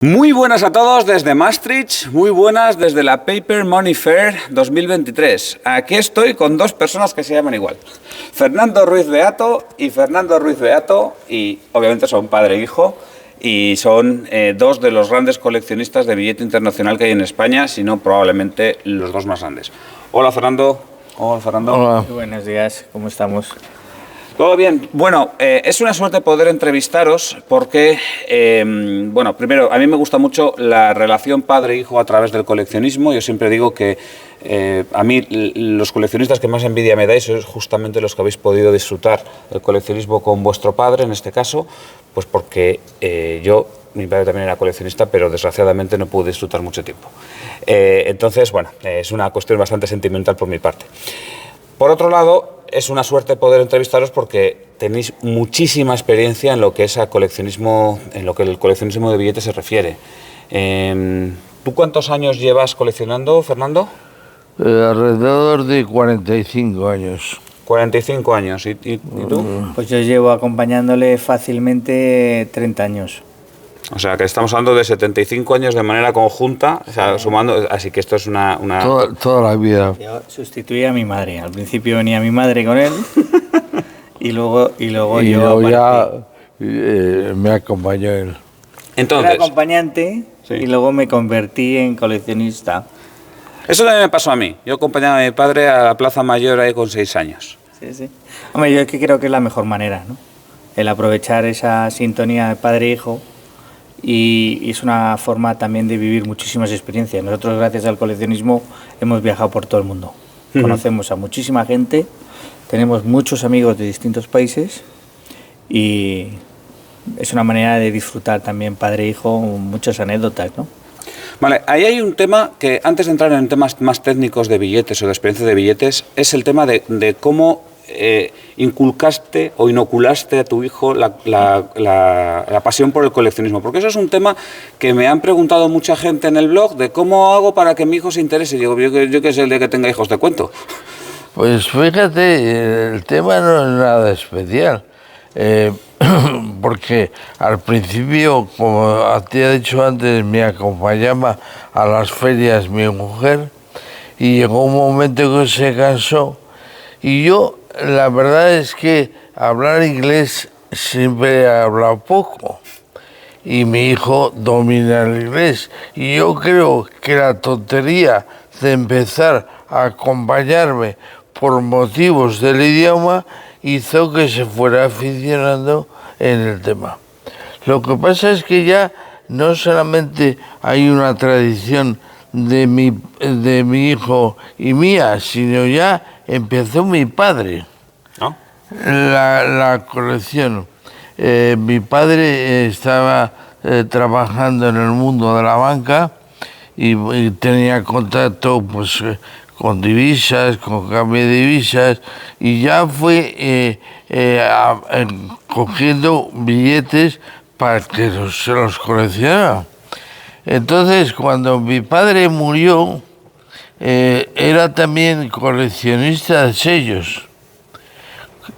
Muy buenas a todos desde Maastricht, muy buenas desde la Paper Money Fair 2023. Aquí estoy con dos personas que se llaman igual, Fernando Ruiz Beato y Fernando Ruiz Beato, y obviamente son padre e hijo, y son dos de los grandes coleccionistas de billete internacional que hay en España, si no probablemente los dos más grandes. Hola Fernando. Hola Fernando. Hola. Buenos días, ¿cómo estamos? Todo bien. Bueno, es una suerte poder entrevistaros porque, bueno, primero, a mí me gusta mucho la relación padre-hijo a través del coleccionismo. Yo siempre digo que a mí los coleccionistas que más envidia me dais sois justamente los que habéis podido disfrutar el coleccionismo con vuestro padre, en este caso, pues porque mi padre también era coleccionista, pero desgraciadamente no pude disfrutar mucho tiempo. Entonces, bueno, es una cuestión bastante sentimental por mi parte. Por otro lado, es una suerte poder entrevistaros porque tenéis muchísima experiencia en lo que es el coleccionismo de billetes se refiere. ¿Tú cuántos años llevas coleccionando, Fernando? Alrededor de 45 años. 45 años. ¿Y tú? Pues yo llevo acompañándole fácilmente 30 años. O sea, que estamos hablando de 75 años de manera conjunta, o sea, sumando, así que esto es una... Toda la vida. Yo sustituí a mi madre. Al principio venía mi madre con él y luego yo ya me acompañó él. Entonces, era acompañante, sí. Y luego me convertí en coleccionista. Eso también me pasó a mí. Yo acompañaba a mi padre a la Plaza Mayor ahí con 6 años. Sí, sí. Hombre, yo es que creo que es la mejor manera, ¿no? El aprovechar esa sintonía de padre e hijo. Y es una forma también de vivir muchísimas experiencias. Nosotros, gracias al coleccionismo, hemos viajado por todo el mundo. Conocemos a muchísima gente, tenemos muchos amigos de distintos países y es una manera de disfrutar también padre e hijo, muchas anécdotas, ¿no? Vale, ahí hay un tema que, antes de entrar en temas más técnicos de billetes o de experiencia de billetes, es el tema de cómo inculcaste o inoculaste a tu hijo la pasión por el coleccionismo, porque eso es un tema que me han preguntado mucha gente en el blog, de cómo hago para que mi hijo se interese. Y digo, yo que sé, el día que tenga hijos te cuento. Pues fíjate, el tema no es nada especial, porque al principio, como te he dicho antes, me acompañaba a las ferias mi mujer y llegó un momento que se cansó y yo, la verdad es que hablar inglés siempre he hablado poco y mi hijo domina el inglés y yo creo que la tontería de empezar a acompañarme por motivos del idioma hizo que se fuera aficionando en el tema. Lo que pasa es que ya no solamente hay una tradición de mi hijo y mía, sino ya empezó mi padre. ¿No? La colección. Mi padre estaba trabajando en el mundo de la banca y tenía contacto pues con divisas, con cambio de divisas y ya fue cogiendo billetes para que se los coleccionara. Entonces, cuando mi padre murió, era también coleccionista de sellos.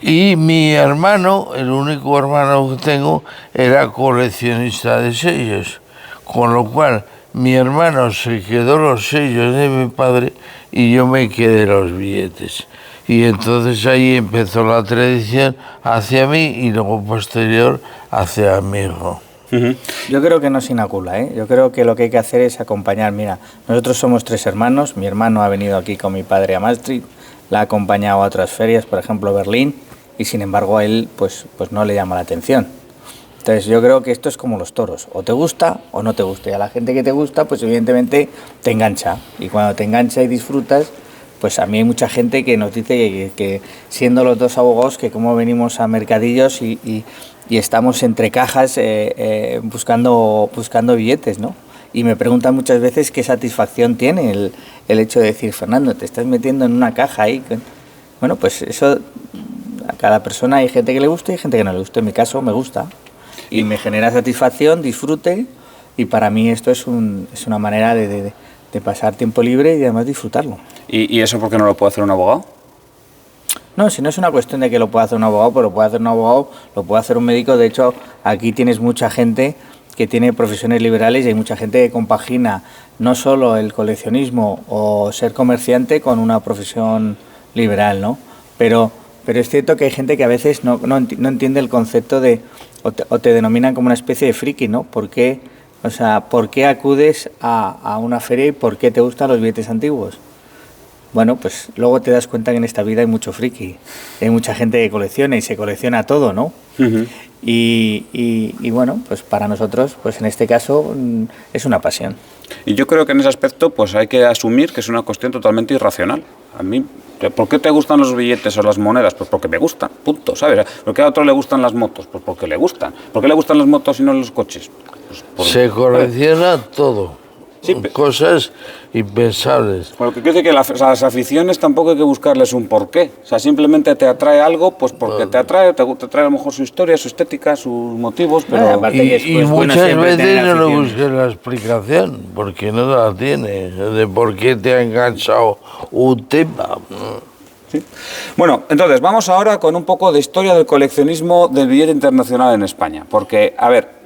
Y mi hermano, el único hermano que tengo, era coleccionista de sellos. Con lo cual, mi hermano se quedó los sellos de mi padre y yo me quedé los billetes. Y entonces ahí empezó la tradición hacia mí y luego posterior hacia mi hijo. Yo creo que no se inocula, ¿eh? Yo creo que lo que hay que hacer es acompañar. Mira, nosotros somos 3 hermanos. Mi hermano ha venido aquí con mi padre a Maastricht, la ha acompañado a otras ferias, por ejemplo Berlín, y sin embargo a él pues no le llama la atención. Entonces yo creo que esto es como los toros, o te gusta o no te gusta. Y a la gente que te gusta, pues evidentemente te engancha. Y cuando te engancha y disfrutas, pues a mí hay mucha gente que nos dice que siendo los dos abogados, que cómo venimos a mercadillos y estamos entre cajas buscando billetes, ¿no? Y me preguntan muchas veces qué satisfacción tiene el hecho de decir, Fernando, te estás metiendo en una caja ahí. Bueno, pues eso, a cada persona hay gente que le gusta y gente que no le gusta. En mi caso me gusta y me genera satisfacción, disfrute, y para mí esto es una manera de pasar tiempo libre y además disfrutarlo. ¿Y eso por qué no lo puede hacer un abogado? No, si no es una cuestión de que lo pueda hacer un abogado, pero lo puede hacer un abogado, lo puede hacer un médico. De hecho, aquí tienes mucha gente que tiene profesiones liberales y hay mucha gente que compagina no solo el coleccionismo o ser comerciante con una profesión liberal, ¿no? Pero es cierto que hay gente que a veces no entiende el concepto de, o te denominan como una especie de friki, ¿no? ¿Por qué acudes a una feria y por qué te gustan los billetes antiguos? Bueno, pues luego te das cuenta que en esta vida hay mucho friki, hay mucha gente que colecciona y se colecciona todo, ¿no? Uh-huh. Y bueno, pues para nosotros, pues en este caso es una pasión. Y yo creo que en ese aspecto pues hay que asumir que es una cuestión totalmente irracional. A mmí, ¿por qué te gustan los billetes o las monedas? Pues porque me gustan, punto, ¿sabes? ¿Por qué a otro le gustan las motos? Pues porque le gustan. ¿Por qué le gustan las motos y no los coches? Pues se colecciona todo. Sí, cosas impensables. Bueno, lo que quiere decir que las aficiones tampoco hay que buscarles un porqué. O sea, simplemente te atrae algo, pues porque te atrae a lo mejor su historia, su estética, sus motivos, pero... Y muchas veces no le busques la explicación, porque no la tiene, de por qué te ha enganchado un tema. ¿Sí? Bueno, entonces, vamos ahora con un poco de historia del coleccionismo del billete internacional en España, porque, a ver,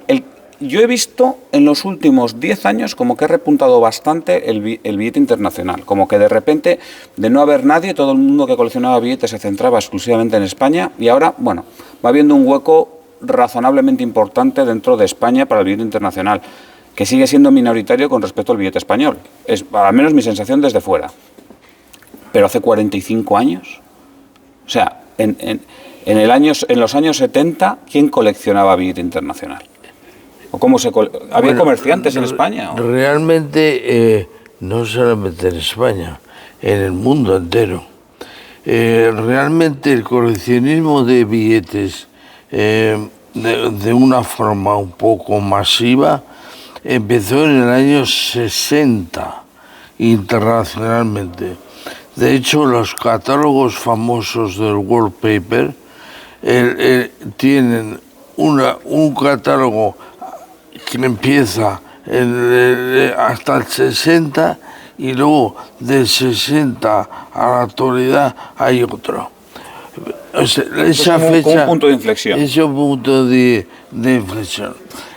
yo he visto en los últimos 10 años como que ha repuntado bastante el billete internacional, como que de repente, de no haber nadie, todo el mundo que coleccionaba billetes se centraba exclusivamente en España y ahora, bueno, va habiendo un hueco razonablemente importante dentro de España para el billete internacional, que sigue siendo minoritario con respecto al billete español. Es al menos mi sensación desde fuera. Pero hace 45 años, o sea, en los años 70, ¿quién coleccionaba billete internacional? ¿O cómo había comerciantes en España? ¿O? Realmente, no solamente en España, en el mundo entero. Realmente el coleccionismo de billetes de una forma un poco masiva empezó en el año 60 internacionalmente. De hecho, los catálogos famosos del wallpaper tienen un catálogo que empieza hasta el 60 y luego del 60 a la actualidad hay otro. O sea, esa fecha, un punto de inflexión. Es un punto de inflexión.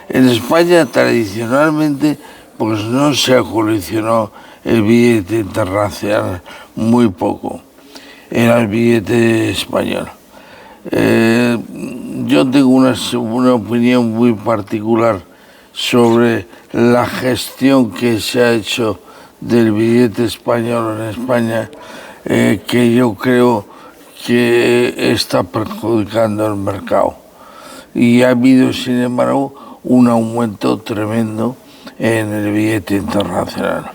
En España tradicionalmente pues no se ha coleccionado el billete internacional, muy poco. Era el billete español. Yo tengo una opinión muy particular sobre la gestión que se ha hecho del billete español en España, que yo creo que está perjudicando el mercado. Y ha habido, sin embargo, un aumento tremendo en el billete internacional.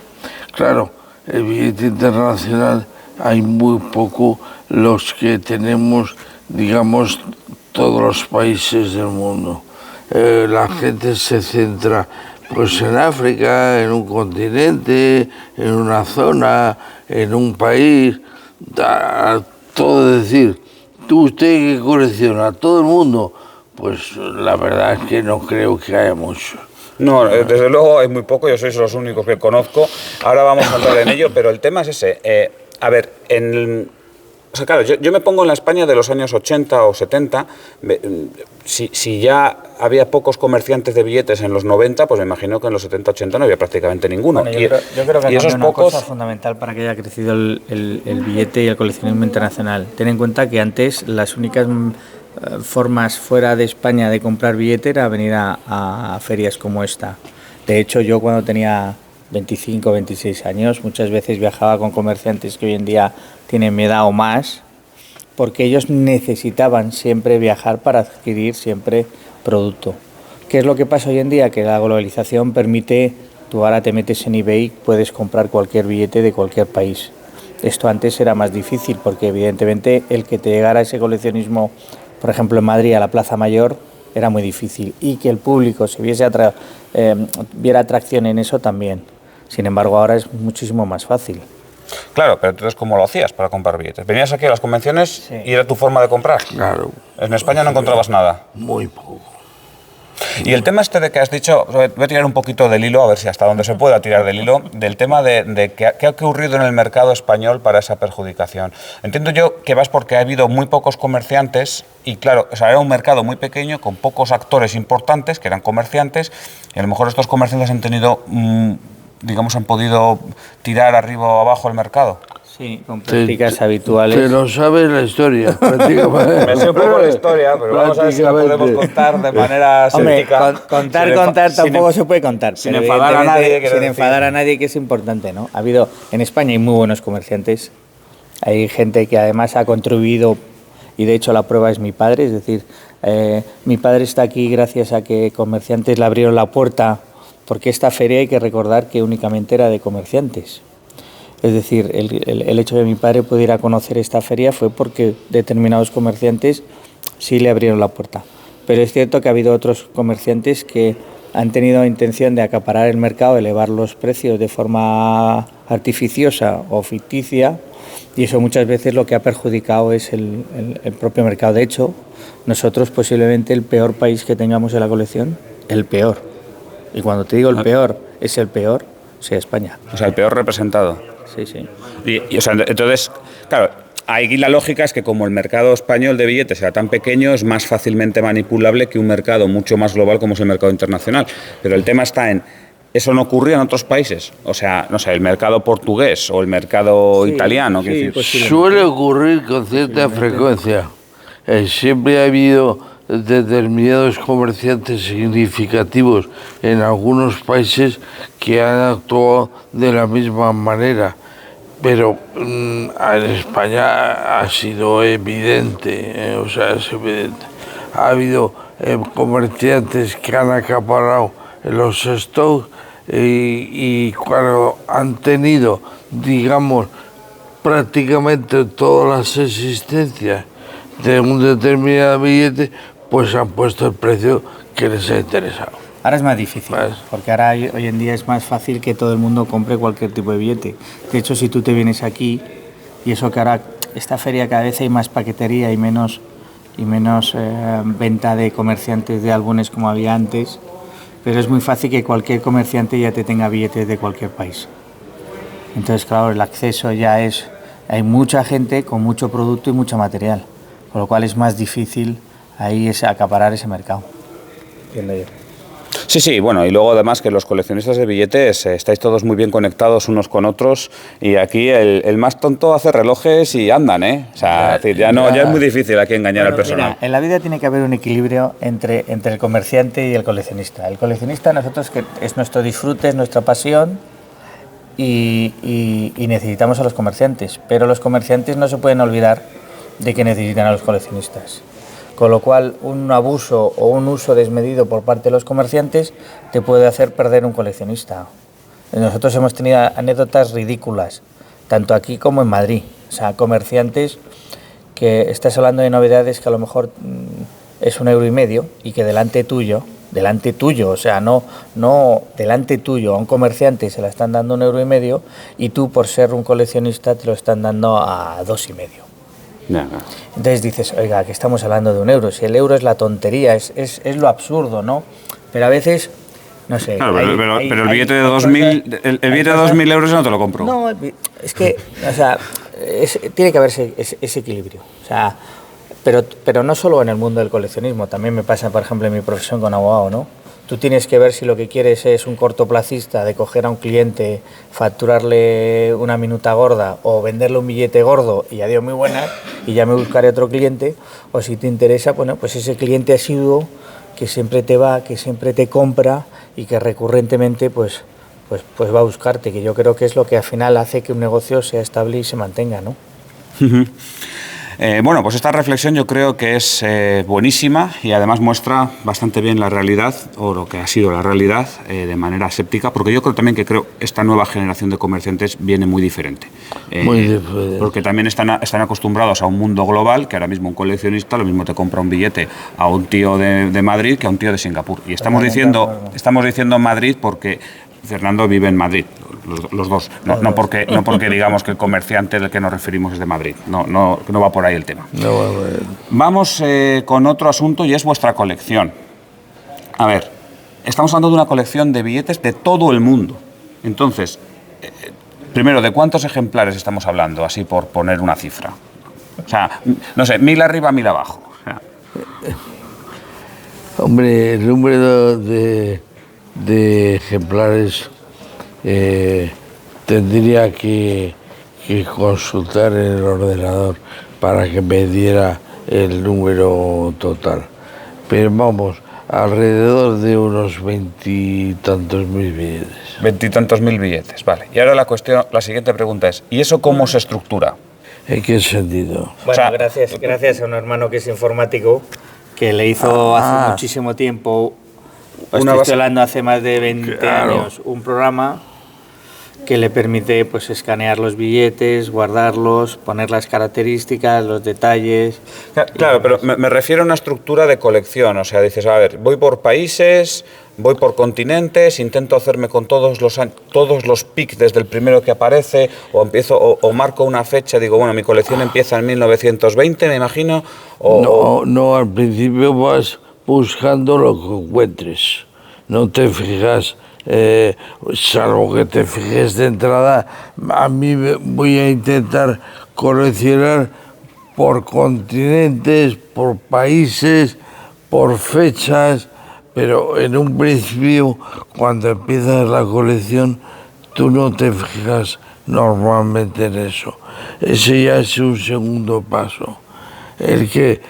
Claro, el billete internacional hay muy poco los que tenemos, digamos, todos los países del mundo. La gente se centra pues en África, en un continente, en una zona, en un país, todo decir, usted que colecciona, todo el mundo, pues la verdad es que no creo que haya mucho. No, desde luego hay muy poco, yo sois los únicos que conozco, ahora vamos a entrar en ello, pero el tema es ese, a ver, o sea, claro, yo me pongo en la España de los años 80 o 70, si ya había pocos comerciantes de billetes en los 90, pues me imagino que en los 70-80 no había prácticamente ninguno. Bueno, yo creo que es una cosa fundamental para que haya crecido el billete y el coleccionismo internacional. Ten en cuenta que antes las únicas formas fuera de España de comprar billete era venir a ferias como esta. De hecho, yo cuando tenía 25, 26 años, muchas veces viajaba con comerciantes que hoy en día tienen mi edad o más, porque ellos necesitaban siempre viajar para adquirir siempre producto. ¿Qué es lo que pasa hoy en día? Que la globalización permite, tú ahora te metes en eBay, puedes comprar cualquier billete de cualquier país. Esto antes era más difícil, porque evidentemente el que te llegara ese coleccionismo, por ejemplo en Madrid a la Plaza Mayor, era muy difícil, y que el público se viera atracción en eso también. Sin embargo, ahora es muchísimo más fácil. Claro, pero entonces, ¿cómo lo hacías para comprar billetes? ¿Venías aquí a las convenciones y era tu forma de comprar? Claro. ¿En España no encontrabas nada? Muy poco. Y el tema este de que has dicho, voy a tirar un poquito del hilo, a ver si hasta dónde se pueda tirar del hilo, del tema de qué ha ocurrido en el mercado español para esa perjudicación. Entiendo yo que vas porque ha habido muy pocos comerciantes y claro, o sea, era un mercado muy pequeño con pocos actores importantes que eran comerciantes y a lo mejor estos comerciantes han tenido, digamos, han podido tirar arriba o abajo el mercado. Sí, con prácticas habituales. Pero sabes la historia, prácticamente. Me sé un poco la historia, pero vamos a ver si la podemos contar de manera séptica. Contar tampoco se puede contar. Sin enfadar a nadie. Sin enfadar a nadie, que es importante, ¿no? Ha habido, en España hay muy buenos comerciantes. Hay gente que además ha contribuido, y de hecho la prueba es mi padre, es decir, mi padre está aquí gracias a que comerciantes le abrieron la puerta, porque esta feria hay que recordar que únicamente era de comerciantes. Es decir, el hecho de que mi padre pudiera conocer esta feria fue porque determinados comerciantes sí le abrieron la puerta. Pero es cierto que ha habido otros comerciantes que han tenido intención de acaparar el mercado, elevar los precios de forma artificiosa o ficticia, y eso muchas veces lo que ha perjudicado es el propio mercado. De hecho, nosotros posiblemente el peor país que tengamos en la colección, el peor. Y cuando te digo el peor, es el peor, sea España. O sea, el peor representado. Sí, sí. O sea, entonces, claro, aquí la lógica es que como el mercado español de billetes era tan pequeño, es más fácilmente manipulable que un mercado mucho más global como es el mercado internacional. Pero el tema está en, ¿eso no ocurría en otros países? O sea, no sé, el mercado portugués o el mercado italiano. Sí, suele ocurrir con cierta frecuencia. Siempre ha habido determinados comerciantes significativos en algunos países que han actuado de la misma manera. Pero en España ha sido evidente, o sea, es evidente. Ha habido comerciantes que han acaparado los stocks y cuando han tenido, digamos, prácticamente todas las existencias de un determinado billete, pues han puesto el precio que les ha interesado. Ahora es más difícil, porque ahora hoy en día es más fácil que todo el mundo compre cualquier tipo de billete. De hecho, si tú te vienes aquí, y eso que ahora esta feria cada vez hay más paquetería y menos venta de comerciantes de álbumes como había antes, pero es muy fácil que cualquier comerciante ya te tenga billetes de cualquier país. Entonces, claro, el acceso ya es... Hay mucha gente con mucho producto y mucho material, con lo cual es más difícil ahí acaparar ese mercado. Sí, bueno, y luego además que los coleccionistas de billetes estáis todos muy bien conectados unos con otros y aquí el más tonto hace relojes y andan, ¿eh? O sea, ya es muy difícil aquí engañar al personal. Mira, en la vida tiene que haber un equilibrio entre el comerciante y el coleccionista. El coleccionista, nosotros, que es nuestro disfrute, es nuestra pasión y necesitamos a los comerciantes, pero los comerciantes no se pueden olvidar de que necesitan a los coleccionistas. Con lo cual, un abuso o un uso desmedido por parte de los comerciantes te puede hacer perder un coleccionista. Nosotros hemos tenido anécdotas ridículas, tanto aquí como en Madrid. O sea, comerciantes que estás hablando de novedades que a lo mejor es 1,5 € y que delante tuyo, o sea, no delante tuyo, a un comerciante se la están dando 1,5 € y tú, por ser un coleccionista, te lo están dando a 2,5 €. Entonces dices, oiga, que estamos hablando de 1 €, si el euro es la tontería, es lo absurdo, ¿no? Pero a veces, no sé... Claro, pero el billete de 2.000 el billete de 2.000 € no te lo compro. No, es que, o sea, tiene que haber ese equilibrio. O sea, pero no solo en el mundo del coleccionismo, también me pasa, por ejemplo, en mi profesión con abogado, ¿no? Tú tienes que ver si lo que quieres es un cortoplacista de coger a un cliente, facturarle una minuta gorda o venderle un billete gordo y adiós muy buenas y ya me buscaré otro cliente, o si te interesa, bueno, pues ese cliente asiduo que siempre te va, que siempre te compra y que recurrentemente pues va a buscarte, que yo creo que es lo que al final hace que un negocio sea estable y se mantenga, ¿no? Bueno, pues esta reflexión yo creo que es buenísima y además muestra bastante bien la realidad, o lo que ha sido la realidad, de manera séptica, porque yo creo también que esta nueva generación de comerciantes viene muy diferente. Muy diferente. Porque también están acostumbrados a un mundo global, que ahora mismo un coleccionista lo mismo te compra un billete a un tío de Madrid que a un tío de Singapur. Y estamos diciendo Madrid porque Fernando vive en Madrid. Los dos, no porque digamos que el comerciante del que nos referimos es de Madrid, no va por ahí el tema. Vamos con otro asunto y es vuestra colección. A ver, estamos hablando de una colección de billetes de todo el mundo. Entonces, primero, ¿de cuántos ejemplares estamos hablando? Así por poner una cifra. O sea, no sé, 1000 arriba, 1000 abajo. O sea. Hombre, el número de ejemplares tendría que consultar en el ordenador para que me diera el número total. Pero vamos, alrededor de unos 20 y tantos mil billetes. 20 y tantos mil billetes, vale. Y ahora la siguiente pregunta es, ¿y eso cómo se estructura? ¿En qué sentido? Bueno, O sea, gracias a un hermano que es informático, que le hizo hace muchísimo tiempo, estoy hablando hace más de 20 años, un programa que le permite pues escanear los billetes, guardarlos, poner las características, los detalles. Claro, pero me refiero a una estructura de colección. O sea, dices, a ver, voy por países, voy por continentes, intento hacerme con todos los pics desde el primero que aparece, o marco una fecha, digo, bueno, mi colección empieza en 1920, me imagino. No, al principio vas buscando lo que encuentres. No te fijas, salvo que te fijes de entrada. A mí voy a intentar coleccionar por continentes, por países, por fechas, pero en un principio, cuando empiezas la colección, tú no te fijas normalmente en eso. Ese ya es un segundo paso. El que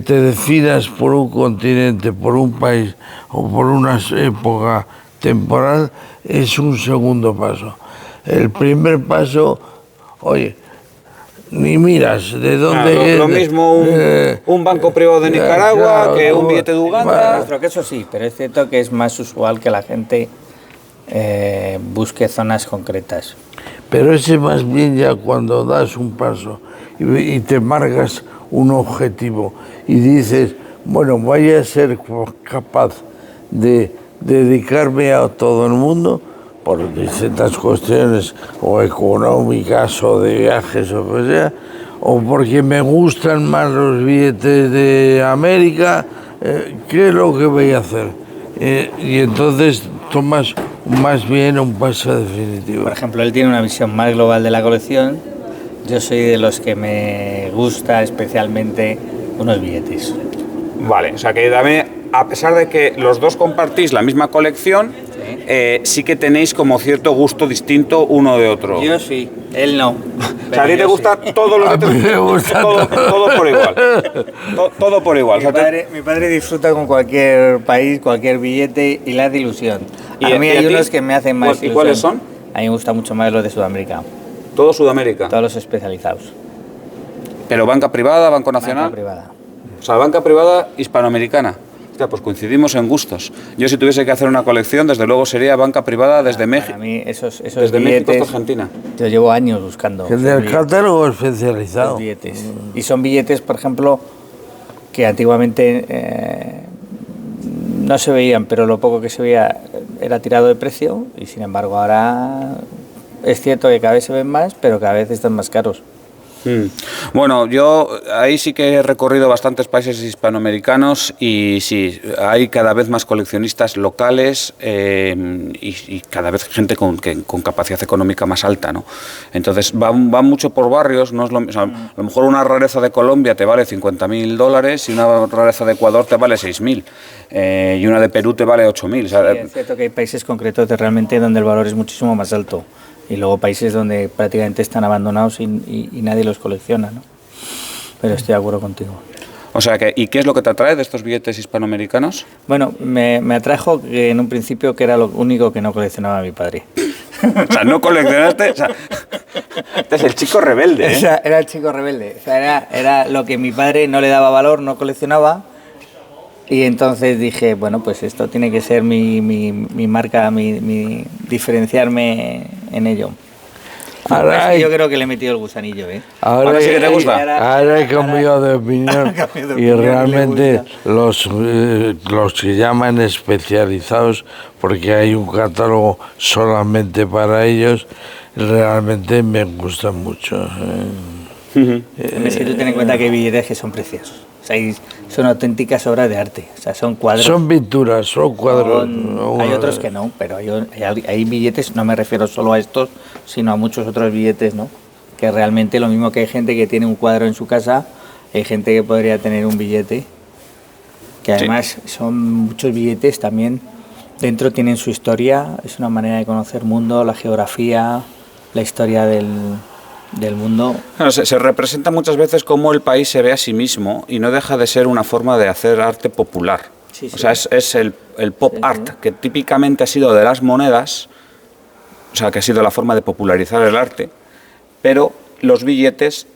te definas por un continente, por un país o por una época temporal es un segundo paso. El primer paso, oye, ni miras de dónde lo mismo un banco privado de Nicaragua que un billete de Uganda. En nuestro caso sí, pero es cierto que es más usual que la gente busque zonas concretas. Pero ese más bien ya cuando das un paso y te marcas un objetivo y dices, bueno, voy a ser capaz de dedicarme a todo el mundo por distintas cuestiones o económicas o de viajes o lo que sea, o porque me gustan más los billetes de América, ¿qué es lo que voy a hacer? Y entonces tomas más bien un paso definitivo. Por ejemplo, él tiene una visión más global de la colección. Yo soy de los que me gusta especialmente unos billetes. Vale, o sea que también, a pesar de que los dos compartís la misma colección, sí que tenéis como cierto gusto distinto uno de otro. Yo sí, él no. O sea, a ti te gusta todo lo que te gusta. Todo por igual. Todo por igual. Mi padre disfruta con cualquier país, cualquier billete y le hace ilusión. A mí hay unos que me hacen más ilusión. ¿Y cuáles son? A mí me gusta mucho más los de Sudamérica. ¿Todo Sudamérica? Todos los especializados. ¿Pero banca privada, banco nacional? Banca privada. O sea, banca privada hispanoamericana. Hostia, pues coincidimos en gustos. Yo si tuviese que hacer una colección, desde luego sería banca privada desde México. A mí esos desde billetes, México hasta Argentina. Yo llevo años buscando. El del catálogo especializado. Billetes. Y son billetes, por ejemplo, que antiguamente no se veían, pero lo poco que se veía era tirado de precio y sin embargo ahora es cierto que cada vez se ven más, pero cada vez están más caros. Bueno, yo ahí sí que he recorrido bastantes países hispanoamericanos y sí, hay cada vez más coleccionistas locales y cada vez gente con capacidad económica más alta, ¿no? Entonces van mucho por barrios, no es o sea, a lo mejor una rareza de Colombia te vale $50.000 y una rareza de Ecuador te vale 6.000 y una de Perú te vale 8.000. O sea, sí, es cierto que hay países concretos realmente donde el valor es muchísimo más alto. Y luego países donde prácticamente están abandonados y nadie los colecciona, ¿no? Pero estoy de acuerdo contigo. O sea, ¿y qué es lo que te atrae de estos billetes hispanoamericanos? Bueno, me atrajo que en un principio que era lo único que no coleccionaba mi padre. O sea, no coleccionaste... O sea, este es el chico rebelde, ¿eh? O sea, era el chico rebelde. O sea, era lo que mi padre no le daba valor, no coleccionaba. Y entonces dije, bueno, pues esto tiene que ser mi marca, mi diferenciarme en ello. Ahora yo creo que le he metido el gusanillo, ¿eh? Ahora sí que te gusta. Ahora he cambiado de opinión y realmente los que llaman especializados, porque hay un catálogo solamente para ellos, realmente me gustan mucho. Es que tú ten en cuenta que hay billetes que son preciosos. O ahí son auténticas obras de arte, o sea, son cuadros. Son pinturas, son cuadros. Hay otros que no, pero hay billetes, no me refiero solo a estos, sino a muchos otros billetes, ¿no? Que realmente lo mismo que hay gente que tiene un cuadro en su casa, hay gente que podría tener un billete, que además son muchos billetes también, dentro tienen su historia, es una manera de conocer el mundo, la geografía, la historia del mundo. Claro, se representa muchas veces cómo el país se ve a sí mismo y no deja de ser una forma de hacer arte popular. Sí, sí. O sea, es el pop art, que típicamente ha sido de las monedas, o sea, que ha sido la forma de popularizar el arte, pero los billetes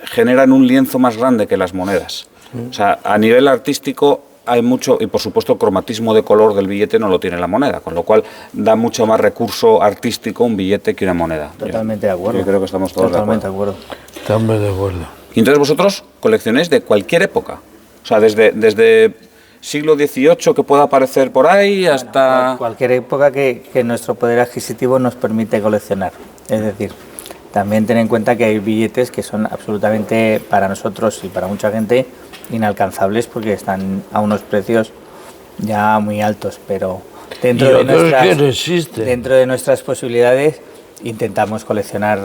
generan un lienzo más grande que las monedas. O sea, a nivel artístico hay mucho, y por supuesto el cromatismo de color del billete no lo tiene la moneda, con lo cual da mucho más recurso artístico un billete que una moneda. Totalmente de acuerdo. Yo creo que estamos todos Totalmente de acuerdo. Estamos de acuerdo. Y entonces vosotros coleccionáis de cualquier época, o sea, desde siglo XVIII que pueda aparecer por ahí hasta... Cualquier época que nuestro poder adquisitivo nos permite coleccionar. Es decir, también ten en cuenta que hay billetes que son absolutamente, para nosotros y para mucha gente, inalcanzables porque están a unos precios ya muy altos, pero dentro de nuestras posibilidades intentamos coleccionar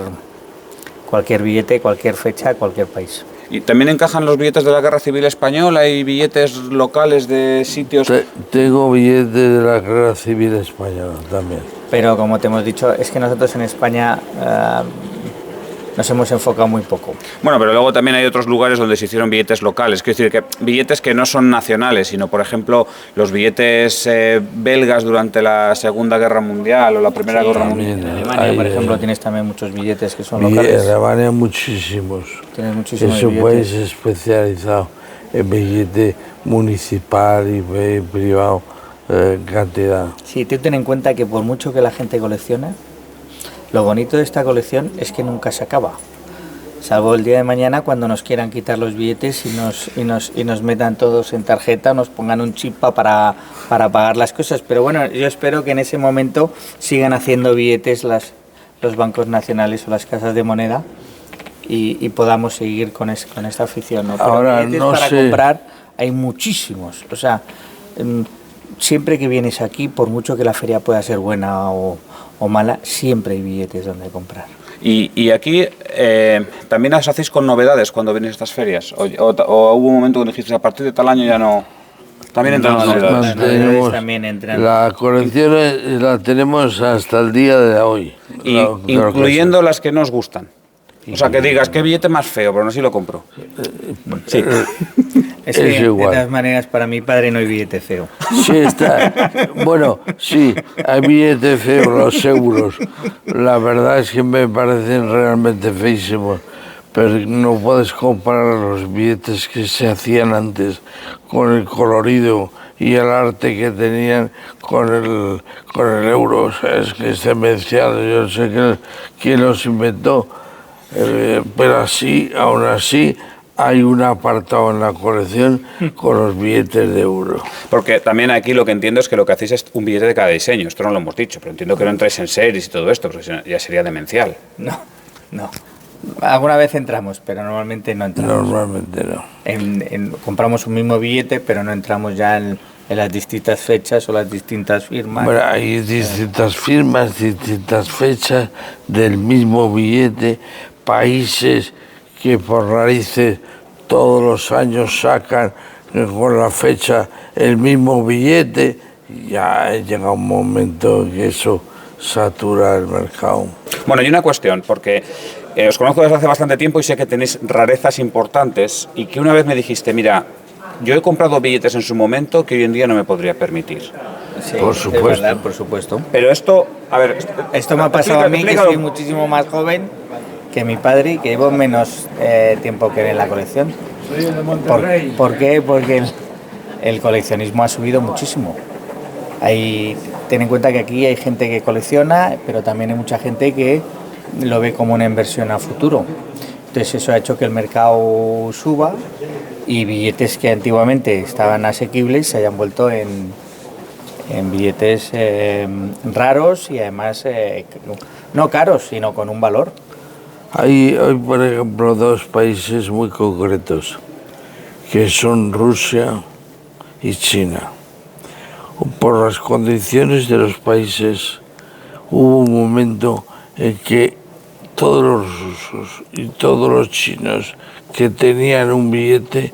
cualquier billete, cualquier fecha, cualquier país. ¿Y también encajan los billetes de la Guerra Civil Española y billetes locales de sitios? Tengo billetes de la Guerra Civil Española también. Pero como te hemos dicho, es que nosotros en España nos hemos enfocado muy poco. Bueno, pero luego también hay otros lugares donde se hicieron billetes locales, quiero decir que billetes que no son nacionales, sino por ejemplo los billetes belgas durante la Segunda Guerra Mundial o la Primera Guerra Mundial. En Alemania, por ejemplo, tienes también muchos billetes que son locales. En Alemania muchísimos. Tienes muchísimos es un billetes. país especializado en billete municipal y privado, cantidad. Sí, tú ten en cuenta que por mucho que la gente colecciona, lo bonito de esta colección es que nunca se acaba. Salvo el día de mañana cuando nos quieran quitar los billetes y nos metan todos en tarjeta, nos pongan un chip para pagar las cosas. Pero bueno, yo espero que en ese momento sigan haciendo billetes los bancos nacionales o las casas de moneda y podamos seguir con esta afición, ¿no? Pero ahora billetes no para sé. comprar hay muchísimos. O sea, siempre que vienes aquí, por mucho que la feria pueda ser buena o mala, siempre hay billetes donde comprar. Y aquí también os hacéis con novedades cuando venís a estas ferias, o hubo un momento donde dijiste a partir de tal año ya no... También entran las novedades. Mantenemos También entran. la colección la tenemos hasta el día de hoy. Incluyendo las que no os gustan. O sea, que digas, qué billete más feo, pero no si lo compro. Sí. Es que, es igual. de todas maneras, para mi padre no hay billete feo. Sí, está. Bueno, sí, hay billetes feos, los euros. La verdad es que me parecen realmente feísimos. Pero no puedes comparar los billetes que se hacían antes con el colorido y el arte que tenían con el euro. O sea, es que es demencial. Yo sé quién los inventó. Pero aún así hay un apartado en la colección con los billetes de euro. Porque también aquí lo que entiendo es que lo que hacéis es un billete de cada diseño. Esto no lo hemos dicho, pero entiendo que no entráis en series y todo esto, porque ya sería demencial. No. Alguna vez entramos, pero normalmente no entramos. Normalmente no. Compramos un mismo billete, pero no entramos ya en las distintas fechas o las distintas firmas. Bueno, hay distintas firmas, distintas fechas del mismo billete, países que por narices todos los años sacan con la fecha el mismo billete. Ya llega un momento que eso satura el mercado. Bueno, y una cuestión, porque os conozco desde hace bastante tiempo y sé que tenéis rarezas importantes y que una vez me dijiste, mira, yo he comprado billetes en su momento que hoy en día no me podría permitir. Sí, por supuesto. es verdad, por supuesto. Pero esto, a ver... Esto me ha pasado a mí, que soy muchísimo más joven que mi padre y que llevo menos tiempo que en la colección. ¿Por qué? Porque el coleccionismo ha subido muchísimo. Ten en cuenta que aquí hay gente que colecciona, pero también hay mucha gente que lo ve como una inversión a futuro. Entonces eso ha hecho que el mercado suba y billetes que antiguamente estaban asequibles se hayan vuelto en billetes raros y además no caros, sino con un valor. Hay, por ejemplo, dos países muy concretos que son Rusia y China. Por las condiciones de los países, hubo un momento en que todos los rusos y todos los chinos que tenían un billete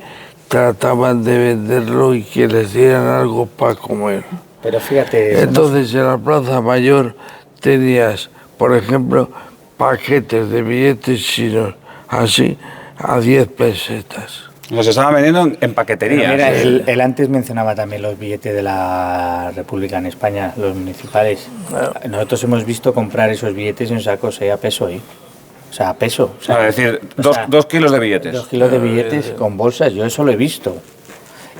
trataban de venderlo y que les dieran algo para comer. Pero fíjate... Entonces en la Plaza Mayor tenías, por ejemplo, paquetes de billetes chinos, así, a 10 pesetas. Los estaban vendiendo en paquetería. Mira, él antes mencionaba también los billetes de la República en España, los municipales. Nosotros hemos visto comprar esos billetes en sacos a peso, ¿eh? O sea, a peso. O sea, es decir, 2 kilos de billetes. 2 kilos de billetes con bolsas, yo eso lo he visto.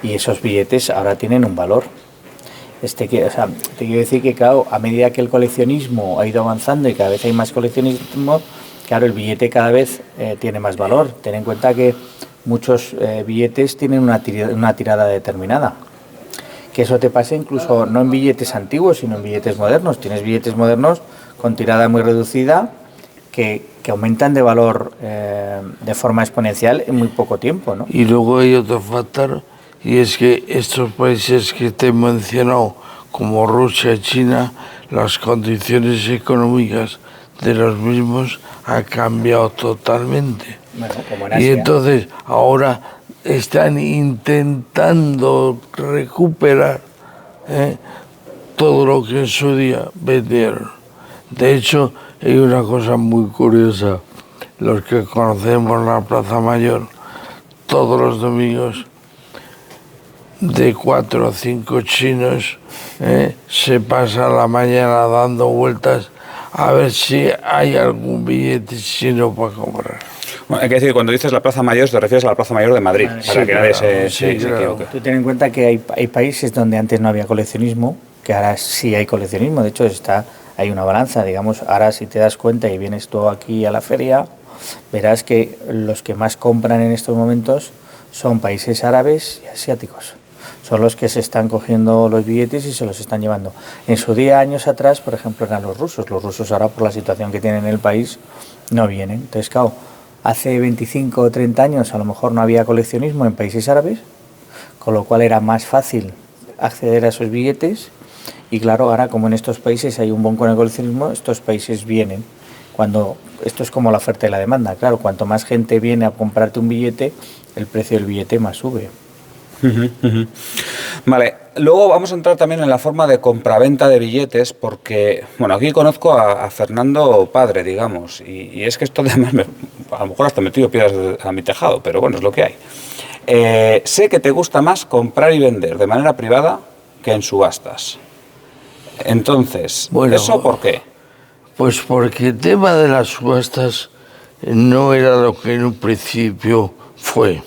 Y esos billetes ahora tienen un valor. O sea, te quiero decir que, claro, a medida que el coleccionismo ha ido avanzando y cada vez hay más coleccionismo, claro, el billete cada vez tiene más valor. Ten en cuenta que muchos billetes tienen una tirada determinada. Que eso te pasa incluso no en billetes antiguos, sino en billetes modernos. Tienes billetes modernos con tirada muy reducida que aumentan de valor de forma exponencial en muy poco tiempo, ¿no? Y luego hay otro factor, y es que estos países que te he mencionado, como Rusia y China, las condiciones económicas de los mismos han cambiado totalmente. Bueno, como en Asia. Y entonces ahora están intentando recuperar todo lo que en su día vendieron. De hecho, hay una cosa muy curiosa. Los que conocemos la Plaza Mayor, todos los domingos, de 4 o 5 chinos, se pasan la mañana dando vueltas a ver si hay algún billete chino para comprar. Bueno, hay que decir, cuando dices la Plaza Mayor, te refieres a la Plaza Mayor de Madrid, para que nadie se equivoque. Tú ten en cuenta que hay países donde antes no había coleccionismo, que ahora sí hay coleccionismo. De hecho, hay una balanza, digamos. Ahora, si te das cuenta y vienes tú aquí a la feria, verás que los que más compran en estos momentos son países árabes y asiáticos. Son los que se están cogiendo los billetes y se los están llevando. En su día, años atrás, por ejemplo, eran los rusos. Los rusos ahora, por la situación que tienen en el país, no vienen. Entonces, claro, hace 25 o 30 años a lo mejor no había coleccionismo en países árabes, con lo cual era más fácil acceder a esos billetes. Y claro, ahora como en estos países hay un boom con el coleccionismo, estos países vienen. Esto es como la oferta y la demanda. Claro, cuanto más gente viene a comprarte un billete, el precio del billete más sube. Vale, luego vamos a entrar también en la forma de compraventa de billetes, porque, bueno, aquí conozco a Fernando padre, digamos, y es que esto además, a lo mejor hasta metido piedras a mi tejado, pero bueno, es lo que hay. Sé que te gusta más comprar y vender de manera privada que en subastas. Entonces, bueno, ¿eso por qué? Pues porque el tema de las subastas no era lo que en un principio fue.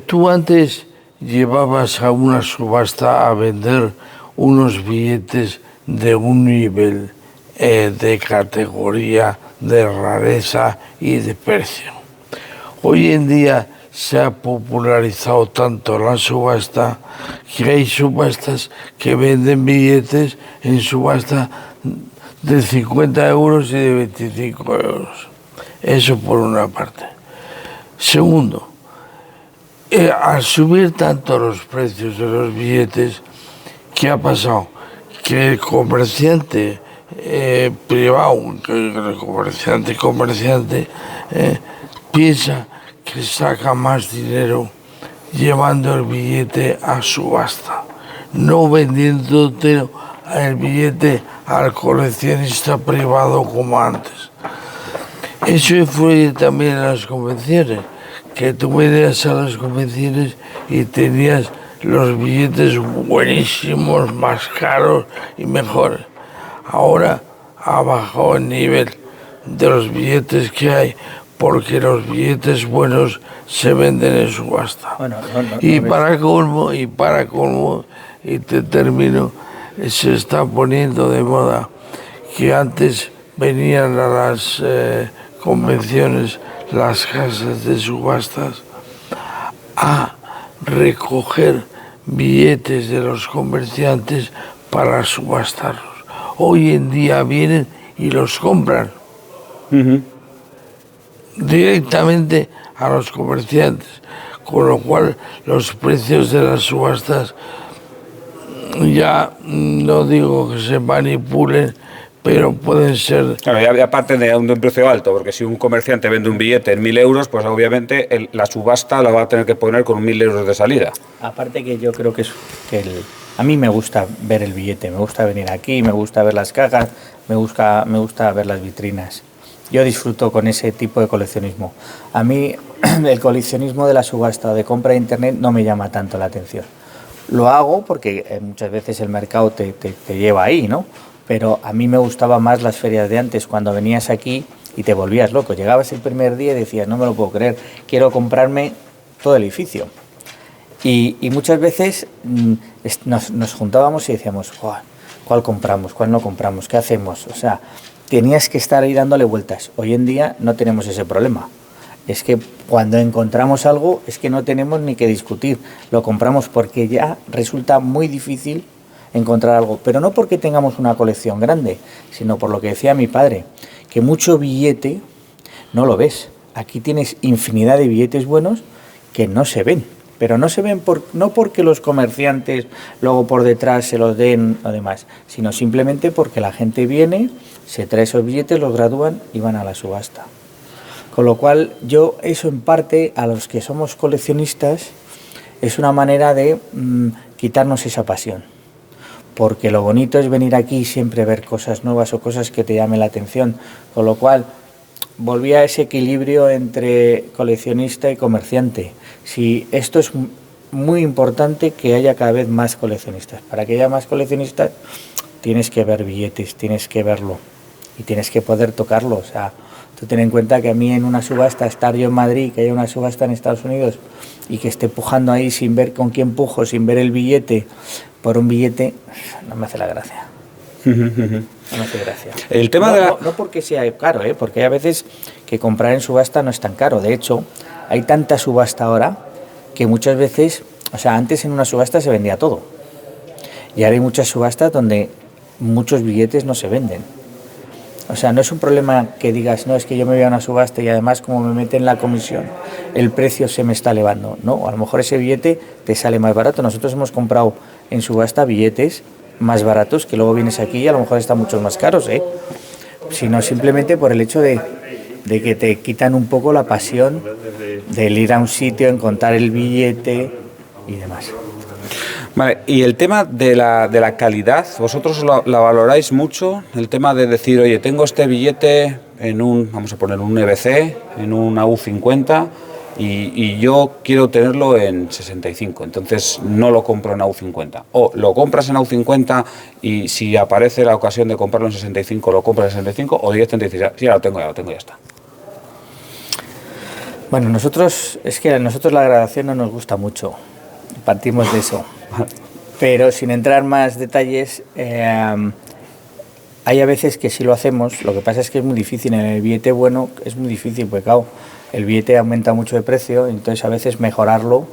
Tú antes llevabas a una subasta a vender unos billetes de un nivel de categoría, de rareza y de precio. Hoy en día se ha popularizado tanto la subasta que hay subastas que venden billetes en subasta de 50 euros y de 25 euros. Eso por una parte. Segundo, al subir tanto los precios de los billetes, ¿qué ha pasado? Que el comerciante privado, el comerciante piensa que saca más dinero llevando el billete a subasta, no vendiéndote el billete al coleccionista privado como antes. Eso influye también en las convenciones, que tú venías a las convenciones y tenías los billetes buenísimos, más caros y mejores. Ahora ha bajado el nivel de los billetes que hay, porque los billetes buenos se venden en subasta. Bueno, para colmo, y te termino, se está poniendo de moda que antes venían a las convenciones, las casas de subastas, a recoger billetes de los comerciantes para subastarlos. Hoy en día vienen y los compran directamente a los comerciantes, con lo cual los precios de las subastas ya no digo que se manipulen, pero pueden ser... Claro, y aparte de un precio alto, porque si un comerciante vende un billete en 1.000 euros, pues obviamente la subasta la va a tener que poner con 1.000 euros de salida. Aparte que yo creo que a mí me gusta ver el billete, me gusta venir aquí, me gusta ver las cajas, me gusta ver las vitrinas. Yo disfruto con ese tipo de coleccionismo. A mí el coleccionismo de la subasta o de compra de internet no me llama tanto la atención. Lo hago porque muchas veces el mercado te lleva ahí, ¿no? Pero a mí me gustaban más las ferias de antes, cuando venías aquí y te volvías loco. Llegabas el primer día y decías, no me lo puedo creer, quiero comprarme todo el edificio. Y muchas veces nos juntábamos y decíamos, ¿cuál compramos? ¿Cuál no compramos? ¿Qué hacemos? O sea, tenías que estar ahí dándole vueltas. Hoy en día no tenemos ese problema. Es que cuando encontramos algo es que no tenemos ni que discutir. Lo compramos porque ya resulta muy difícil encontrar algo. Pero no porque tengamos una colección grande, sino por lo que decía mi padre, que mucho billete no lo ves. Aquí tienes infinidad de billetes buenos que no se ven. Pero no se ven no porque los comerciantes luego por detrás se los den o demás, sino simplemente porque la gente viene, se trae esos billetes, los gradúan y van a la subasta. Con lo cual, yo eso en parte, a los que somos coleccionistas, es una manera de quitarnos esa pasión. Porque lo bonito es venir aquí y siempre ver cosas nuevas o cosas que te llamen la atención. Con lo cual, volví a ese equilibrio entre coleccionista y comerciante. Si esto es muy importante que haya cada vez más coleccionistas. Para que haya más coleccionistas, tienes que ver billetes, tienes que verlo y tienes que poder tocarlo. O sea, tú ten en cuenta que a mí en una subasta, estar yo en Madrid, que haya una subasta en Estados Unidos y que esté pujando ahí sin ver con quién pujo, sin ver el billete, por un billete, no me hace la gracia. No me hace gracia. El tema no porque sea caro, porque hay a veces que comprar en subasta no es tan caro. De hecho, hay tanta subasta ahora que muchas veces, o sea, antes en una subasta se vendía todo. Y ahora hay muchas subastas donde muchos billetes no se venden. O sea, no es un problema que digas, no, es que yo me voy a una subasta y además como me meten la comisión, el precio se me está elevando. No, a lo mejor ese billete te sale más barato. Nosotros hemos comprado en subasta billetes más baratos que luego vienes aquí y a lo mejor están muchos más caros, sino simplemente por el hecho de que te quitan un poco la pasión del ir a un sitio, encontrar el billete y demás. Vale, y el tema de la calidad, ¿vosotros la valoráis mucho? El tema de decir, oye, tengo este billete vamos a poner un EBC, en una U50, y yo quiero tenerlo en 65, entonces no lo compro en AU50. O lo compras en AU50 y si aparece la ocasión de comprarlo en 65, lo compras en 65, o directamente dices, sí, ya lo tengo, ya está. Bueno, nosotros la gradación no nos gusta mucho, partimos de eso. Pero sin entrar más detalles, hay a veces que sí lo hacemos, lo que pasa es que es muy difícil, en el billete bueno es muy difícil, porque claro, el billete aumenta mucho de precio, entonces a veces mejorarlo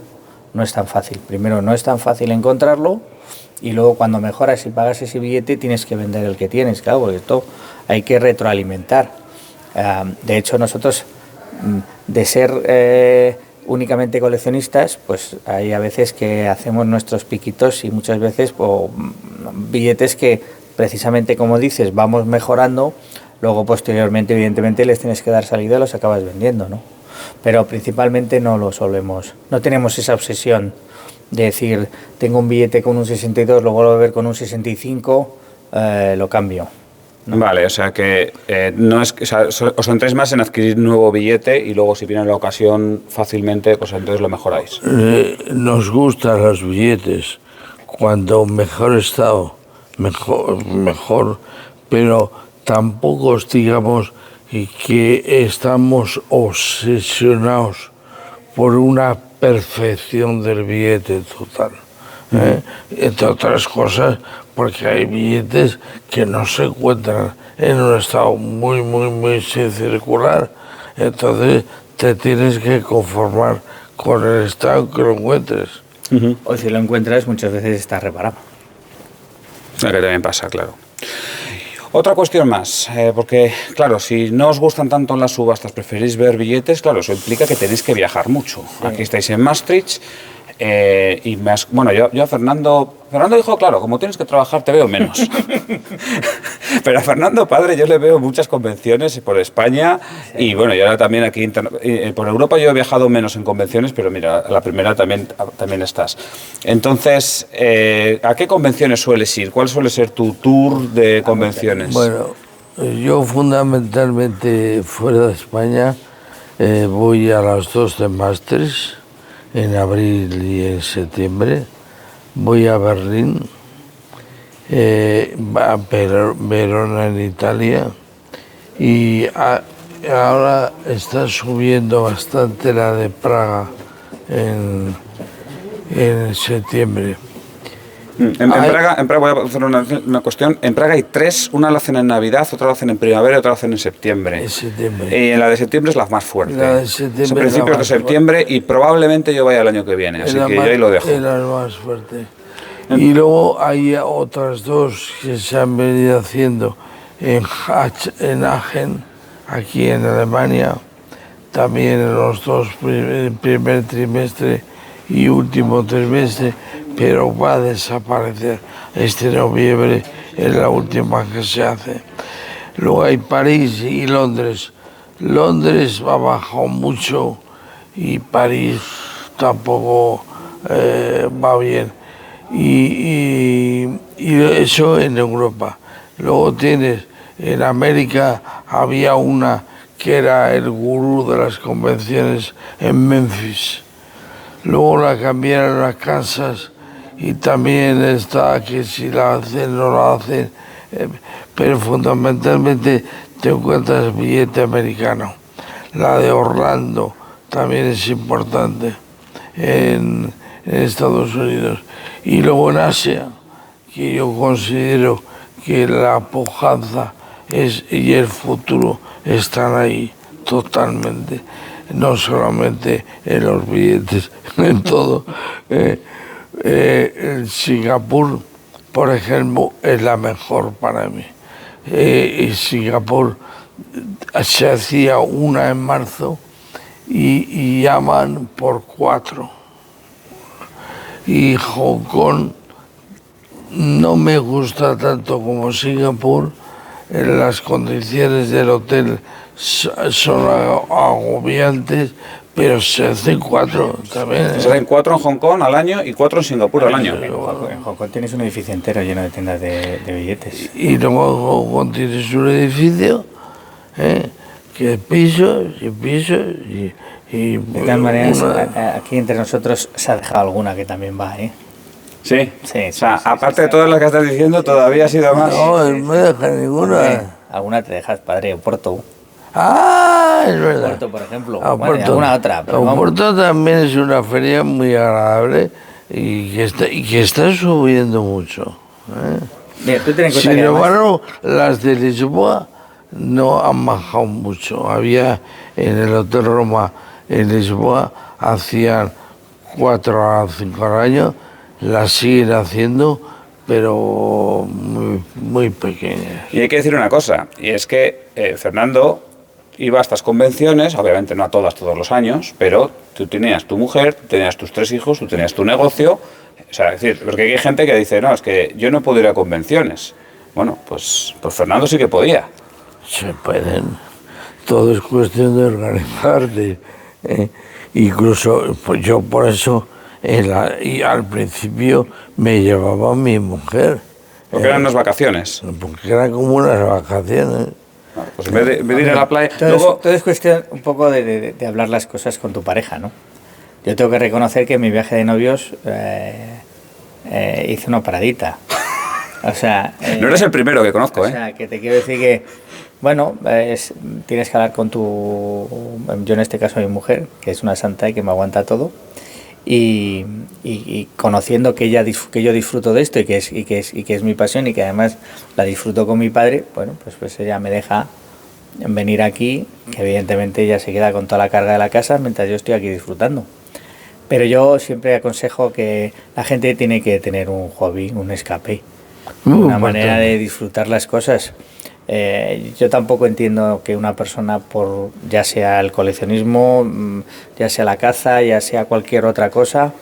no es tan fácil. Primero, no es tan fácil encontrarlo, y luego cuando mejoras y pagas ese billete tienes que vender el que tienes, claro, porque esto hay que retroalimentar. De hecho, nosotros, de ser únicamente coleccionistas, pues hay a veces que hacemos nuestros piquitos y muchas veces billetes que precisamente, como dices, vamos mejorando, luego posteriormente evidentemente les tienes que dar salida y los acabas vendiendo, ¿no? Pero principalmente no tenemos esa obsesión de decir, tengo un billete con un 62, lo vuelvo a ver con un 65, lo cambio. ¿No? Vale, o sea que no es, os centráis más en adquirir nuevo billete y luego si viene la ocasión fácilmente, pues entonces lo mejoráis. Nos gustan los billetes, cuanto mejor estado, mejor, pero tampoco digamos que estamos obsesionados por una perfección del billete total. Entre otras cosas, porque hay billetes que no se encuentran en un estado muy sin circular, entonces te tienes que conformar con el estado que lo encuentres. O si lo encuentras muchas veces está reparado. Que también pasa, claro. Otra cuestión más, porque claro, si no os gustan tanto las subastas, preferís ver billetes, claro, eso implica que tenéis que viajar mucho. Sí. Aquí estáis en Maastricht y bueno, yo a Fernando dijo, claro, como tienes que trabajar te veo menos. Pero a Fernando padre yo le veo muchas convenciones por España y bueno, y ahora también aquí por Europa yo he viajado menos en convenciones, pero mira, la primera también estás. Entonces, ¿a qué convenciones sueles ir? ¿Cuál suele ser tu tour de convenciones? Bueno, yo fundamentalmente fuera de España voy a las dos de Maastricht en abril y en septiembre. Voy a Berlín, a Verona en Italia y ahora está subiendo bastante la de Praga en septiembre. En Praga voy a hacer una cuestión. En Praga hay tres, una la hacen en Navidad, otra la hacen en primavera y otra la hacen en septiembre. Y en la de septiembre es la más fuerte. La de septiembre es a principios de septiembre y probablemente yo vaya el año que viene, así que yo ahí lo dejo. Es la más fuerte. Y luego hay otras dos que se han venido haciendo en Aachen, aquí en Alemania, también en los dos primer trimestre y último trimestre, pero va a desaparecer este noviembre, es la última que se hace. Luego hay París y Londres. Londres ha bajado mucho y París tampoco va bien. Y eso en Europa. Luego tienes, en América había una que era el gurú de las convenciones en Memphis. Luego la cambiaron a Kansas y también está que si la hacen o no la hacen, pero fundamentalmente te encuentras billete americano. La de Orlando también es importante en Estados Unidos. Y luego en Asia, que yo considero que la pujanza y el futuro están ahí totalmente, no solamente en los billetes, en todo. Singapur, por ejemplo, es la mejor para mí. Y Singapur se hacía una en marzo y llaman por 4. Y Hong Kong no me gusta tanto como Singapur. Las condiciones del hotel son agobiantes, pero se hacen 4 también. Se hacen 4 en Hong Kong al año y 4 en Singapur al año. En Hong Kong tienes un edificio entero lleno de tiendas de billetes. Y luego en Hong Kong tienes un edificio que es pisos y pisos y de todas maneras, aquí entre nosotros se ha dejado alguna que también va, ¿eh? Sí, sí, o sea, sí, aparte de todas las que estás diciendo, todavía ha sido más. No, no me deja ninguna. Alguna te dejas, padre, Oporto. Ah, es verdad. Oporto, por ejemplo. Oporto. Bueno, alguna otra. Pero Oporto también es una feria muy agradable y que está subiendo mucho. Mira, tú ten en cuenta Sin embargo, las de Lisboa no han bajado mucho. Había en el Hotel Roma en Lisboa, hacían 4 a 5 al año, las siguen haciendo, pero muy, muy pequeñas. Y hay que decir una cosa, y es que Fernando iba a estas convenciones, obviamente no a todas todos los años, pero tú tenías tu mujer, tú tenías tus 3 hijos, tú tenías tu negocio, o sea, es decir, porque hay gente que dice, no, es que yo no puedo ir a convenciones. Bueno, pues Fernando sí que podía. Se pueden, todo es cuestión de organizarte. Incluso pues yo por eso y al principio me llevaba a mi mujer. Porque eran unas vacaciones. Porque eran como unas vacaciones. Pues en vez de ir a la playa... Todo es cuestión un poco de hablar las cosas con tu pareja, ¿no? Yo tengo que reconocer que en mi viaje de novios hice una paradita. O sea... no eres el primero que conozco, O sea, que te quiero decir que, bueno, tienes que hablar con yo en este caso mi mujer, que es una santa y que me aguanta todo, y conociendo que yo disfruto de esto y que es mi pasión y que además la disfruto con mi padre, bueno, pues ella me deja venir aquí, que evidentemente ella se queda con toda la carga de la casa mientras yo estoy aquí disfrutando. Pero yo siempre aconsejo que la gente tiene que tener un hobby, un escape, una manera de disfrutar las cosas. Yo tampoco entiendo que una persona, por ya sea el coleccionismo, ya sea la caza, ya sea cualquier otra cosa,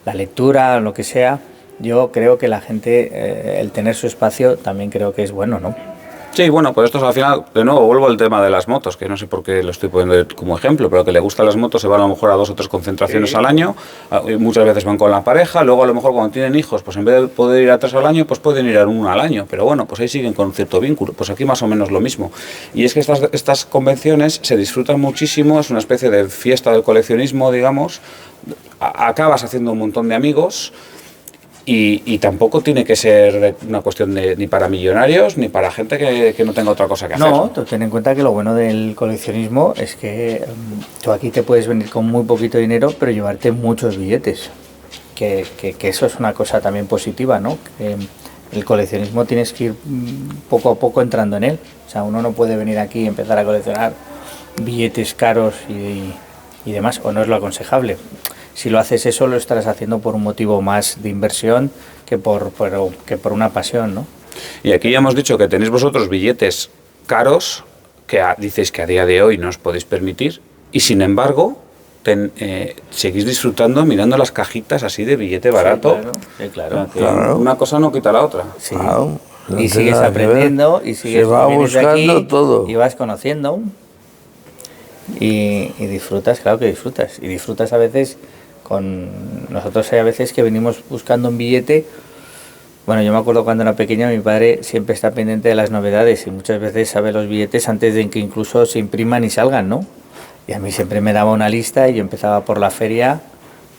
la lectura, lo que sea, yo creo que la gente, el tener su espacio, también creo que es bueno, ¿no? Sí, bueno, pues esto es al final, de nuevo, vuelvo al tema de las motos, que no sé por qué lo estoy poniendo como ejemplo, pero que le gustan las motos se van a lo mejor a 2 o 3 concentraciones al año, y muchas veces van con la pareja, luego a lo mejor cuando tienen hijos, pues en vez de poder ir a 3 al año, pues pueden ir a 1 al año, pero bueno, pues ahí siguen con cierto vínculo, pues aquí más o menos lo mismo. Y es que estas convenciones se disfrutan muchísimo, es una especie de fiesta del coleccionismo, digamos, acabas haciendo un montón de amigos. Y tampoco tiene que ser una cuestión ni para millonarios ni para gente que no tenga otra cosa que hacer. No, tú ten en cuenta que lo bueno del coleccionismo es que tú aquí te puedes venir con muy poquito dinero, pero llevarte muchos billetes. Que eso es una cosa también positiva, ¿no? Que el coleccionismo tienes que ir poco a poco entrando en él. O sea, uno no puede venir aquí y empezar a coleccionar billetes caros y demás, o no es lo aconsejable. Si lo haces eso, lo estarás haciendo por un motivo más de inversión que por una pasión, ¿no? Y aquí ya hemos dicho que tenéis vosotros billetes caros que dices que a día de hoy no os podéis permitir y sin embargo seguís disfrutando mirando las cajitas así de billete barato. Sí, claro. Claro. Una cosa no quita la otra. Sí. Claro, no Y tiene sigues nada que ver. aprendiendo y sigues Se va vienes de buscando aquí todo. y vas conociendo y disfrutas, claro que disfrutas. Y disfrutas a veces nosotros hay a veces que venimos buscando un billete. Bueno, yo me acuerdo cuando era pequeño, mi padre siempre está pendiente de las novedades y muchas veces sabe los billetes antes de que incluso se impriman y salgan, ¿no? Y a mí siempre me daba una lista y yo empezaba por la feria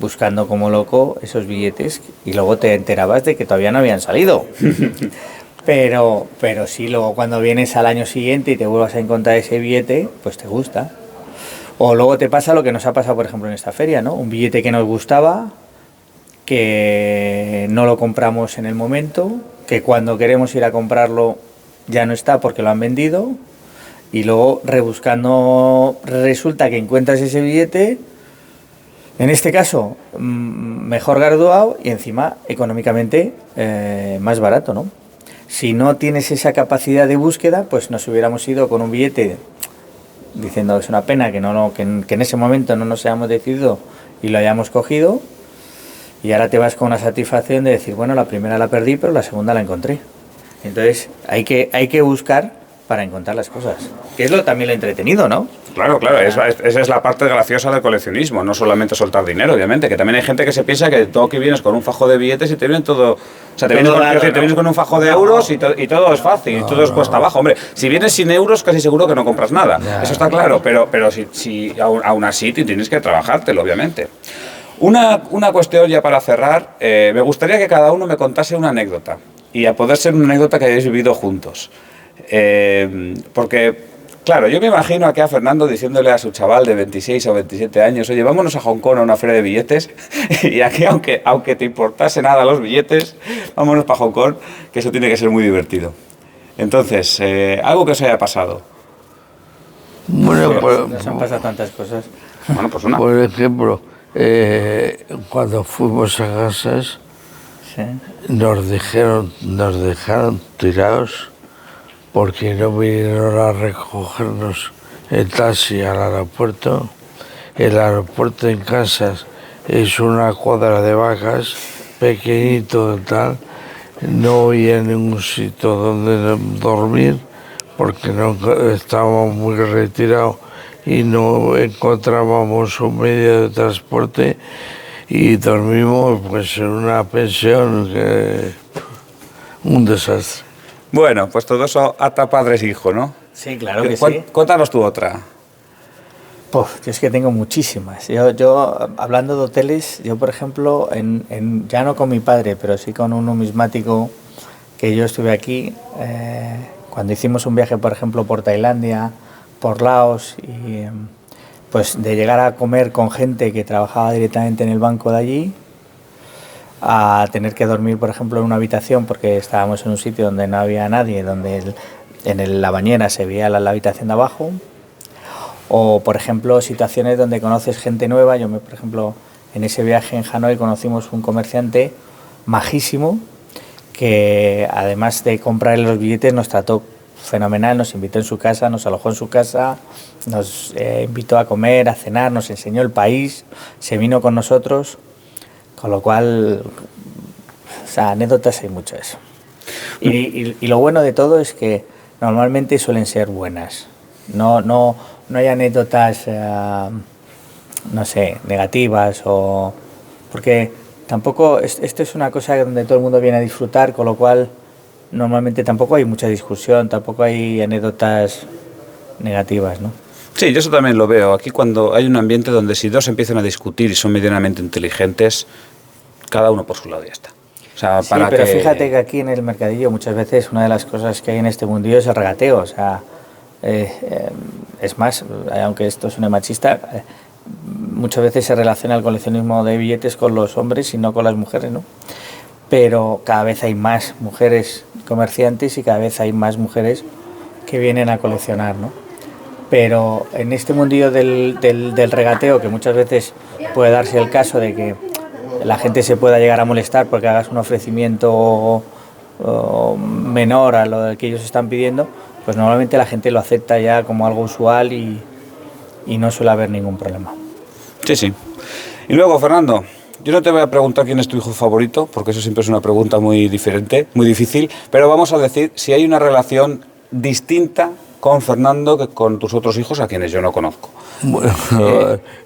buscando como loco esos billetes y luego te enterabas de que todavía no habían salido. Pero sí, luego cuando vienes al año siguiente y te vuelvas a encontrar ese billete, pues te gusta. O luego te pasa lo que nos ha pasado, por ejemplo, en esta feria, ¿no? Un billete que nos gustaba, que no lo compramos en el momento, que cuando queremos ir a comprarlo ya no está porque lo han vendido, y luego rebuscando resulta que encuentras ese billete, en este caso mejor graduado y encima económicamente más barato, ¿no? Si no tienes esa capacidad de búsqueda, pues nos hubiéramos ido con un billete diciendo es una pena que en ese momento no nos hayamos decidido y lo hayamos cogido, y ahora te vas con una satisfacción de decir, bueno, la primera la perdí, pero la segunda la encontré. Entonces hay que buscar para encontrar las cosas, que es también lo entretenido, ¿no? Claro, esa es la parte graciosa del coleccionismo, no solamente soltar dinero, obviamente, que también hay gente que se piensa que todo que vienes con un fajo de billetes y te vienen todo... O sea, te vienes con un fajo de euros y todo es fácil, y todo es cuesta abajo. Hombre, si vienes sin euros, casi seguro que no compras nada, eso está claro, pero si aún así tienes que trabajártelo, obviamente. Una cuestión ya para cerrar, me gustaría que cada uno me contase una anécdota, y a poder ser una anécdota que hayáis vivido juntos. Porque, claro, yo me imagino aquí a Fernando diciéndole a su chaval de 26 o 27 años, oye, vámonos a Hong Kong a una feria de billetes, y aquí, aunque te importase nada los billetes, vámonos para Hong Kong, que eso tiene que ser muy divertido. Entonces, algo que os haya pasado. Bueno, Nos han pasado tantas cosas. Bueno, pues una. por ejemplo, cuando fuimos a Casas, Sí. nos dejaron tirados porque no vinieron a recogernos el taxi al aeropuerto. El aeropuerto en Casas es una cuadra de vacas, pequeñito tal, no había ningún sitio donde dormir porque no estábamos muy retirados y no encontrábamos un medio de transporte y dormimos pues en una pensión un desastre. Bueno, pues todo eso ata padres e hijos, ¿no? Sí, claro que sí. Cuéntanos tú otra. Pues yo es que tengo muchísimas. Yo hablando de hoteles, yo por ejemplo, ya no con mi padre, pero sí con un numismático que yo estuve aquí, cuando hicimos un viaje, por ejemplo, por Tailandia, por Laos, y pues de llegar a comer con gente que trabajaba directamente en el banco de allí, a tener que dormir, por ejemplo, en una habitación porque estábamos en un sitio donde no había nadie, donde la bañera se veía la habitación de abajo. O, por ejemplo, situaciones donde conoces gente nueva. Por ejemplo, en ese viaje en Hanoi conocimos un comerciante majísimo que, además de comprar los billetes, nos trató fenomenal, nos invitó en su casa, nos alojó en su casa, nos invitó a comer, a cenar, nos enseñó el país, se vino con nosotros, con lo cual, o sea, anécdotas hay muchas. Y lo bueno de todo es que normalmente suelen ser buenas, no hay anécdotas, no sé, negativas o... Porque tampoco, esto es una cosa donde todo el mundo viene a disfrutar, con lo cual normalmente tampoco hay mucha discusión, tampoco hay anécdotas negativas, ¿no? Sí, yo eso también lo veo. Aquí cuando hay un ambiente donde si dos empiezan a discutir y son medianamente inteligentes, cada uno por su lado y ya está. O sea, Sí, pero fíjate que aquí en el mercadillo muchas veces una de las cosas que hay en este mundillo es el regateo, o sea, es más, aunque esto suene machista, muchas veces se relaciona el coleccionismo de billetes con los hombres y no con las mujeres, ¿no? Pero cada vez hay más mujeres comerciantes y cada vez hay más mujeres que vienen a coleccionar, ¿no? Pero en este mundillo del regateo, que muchas veces puede darse el caso de que la gente se pueda llegar a molestar porque hagas un ofrecimiento menor a lo que ellos están pidiendo, pues normalmente la gente lo acepta ya como algo usual y no suele haber ningún problema. Sí, sí. Y luego, Fernando, yo no te voy a preguntar quién es tu hijo favorito, porque eso siempre es una pregunta muy diferente, muy difícil, pero vamos a decir si hay una relación distinta con Fernando que con tus otros hijos a quienes yo no conozco. Bueno,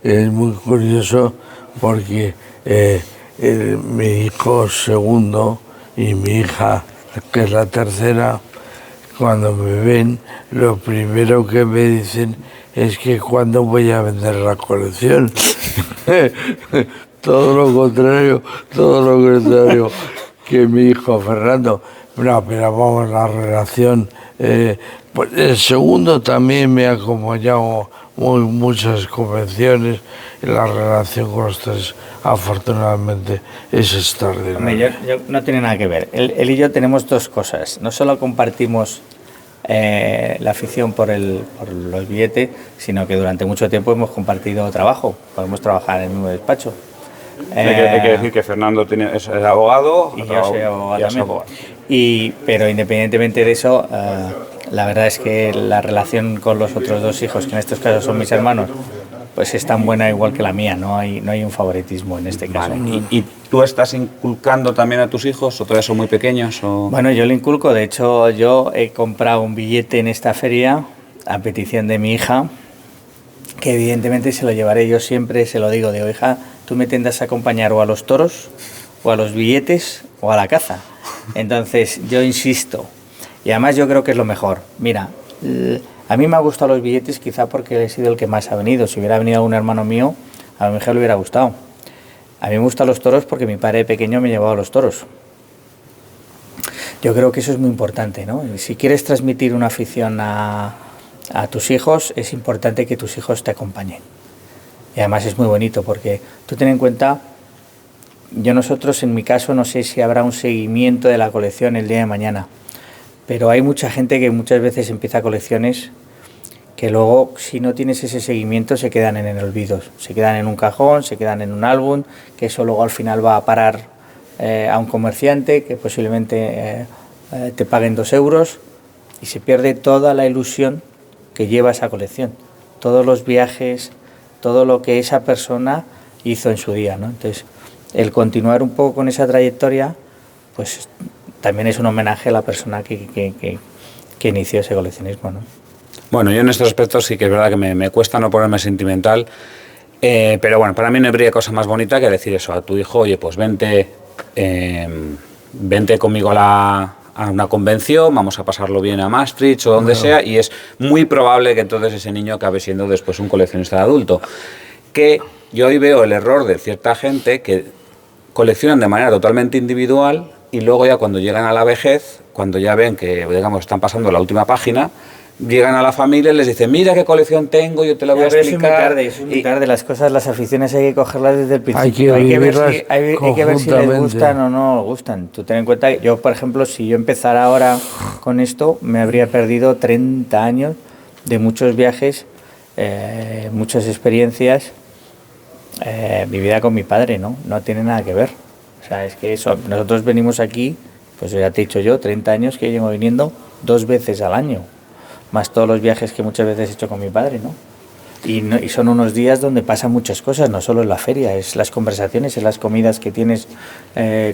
es muy curioso porque mi hijo segundo y mi hija, que es la tercera, cuando me ven, lo primero que me dicen es que cuándo voy a vender la colección. Todo lo contrario que mi hijo Fernando. No, pero vamos, la relación. Pues el segundo también me ha acompañado muchas convenciones y la relación con los tres, afortunadamente, es extraordinaria. Hombre, yo no tiene nada que ver. Él y yo tenemos dos cosas. No solo compartimos la afición por los billetes, sino que durante mucho tiempo hemos compartido trabajo. Podemos trabajar en el mismo despacho. Hay que decir que Fernando es abogado y yo soy abogado también. Pero independientemente de eso, la verdad es que la relación con los otros dos hijos, que en estos casos son mis hermanos, pues es tan buena igual que la mía, no hay un favoritismo en este caso. Vale. ¿Y tú estás inculcando también a tus hijos o todavía son muy pequeños? O... Bueno, yo le inculco, de hecho yo he comprado un billete en esta feria a petición de mi hija, que evidentemente se lo llevaré, yo siempre se lo digo, hija, tú me tendrás a acompañar o a los toros, o a los billetes, o a la caza. Entonces yo insisto, y además yo creo que es lo mejor. Mira, a mí me han gustado los billetes quizá porque he sido el que más ha venido. Si hubiera venido un hermano mío, a lo mejor le hubiera gustado. A mí me gustan los toros porque mi padre pequeño me llevaba a los toros. Yo creo que eso es muy importante, ¿no? Y si quieres transmitir una afición a tus hijos, es importante que tus hijos te acompañen. Y además es muy bonito porque tú ten en cuenta, nosotros en mi caso no sé si habrá un seguimiento de la colección el día de mañana, pero hay mucha gente que muchas veces empieza colecciones que luego, si no tienes ese seguimiento, se quedan en el olvido, se quedan en un cajón, se quedan en un álbum, que eso luego al final va a parar a un comerciante que posiblemente te paguen 2 euros y se pierde toda la ilusión que lleva esa colección, todos los viajes, todo lo que esa persona hizo en su día, ¿no? Entonces, el continuar un poco con esa trayectoria, pues también es un homenaje a la persona que inició ese coleccionismo, ¿no? Bueno, yo en estos aspectos sí que es verdad que me cuesta no ponerme sentimental, pero bueno, para mí no habría cosa más bonita que decir eso a tu hijo, oye, pues vente conmigo a una convención, vamos a pasarlo bien a Maastricht o donde sea, y es muy probable que entonces ese niño acabe siendo después un coleccionista de adulto. Que yo hoy veo el error de cierta gente que coleccionan de manera totalmente individual y luego ya cuando llegan a la vejez, cuando ya ven que, digamos, están pasando la última página, llegan a la familia y les dicen, mira qué colección tengo, yo te la voy a explicar. Es muy tarde, las cosas, las aficiones hay que cogerlas desde el Hay principio. que ver si les gustan o no les gustan. Tú ten en cuenta, yo por ejemplo, si yo empezara ahora con esto, me habría perdido 30 años de muchos viajes, muchas experiencias, mi vida con mi padre, ¿no? No tiene nada que ver. O sea, es que eso, nosotros venimos aquí, pues ya te he dicho yo, 30 años que llevo viniendo 2 veces al año, más todos los viajes que muchas veces he hecho con mi padre, ¿no? Y son unos días donde pasan muchas cosas, no solo en la feria, es las conversaciones, es las comidas que tienes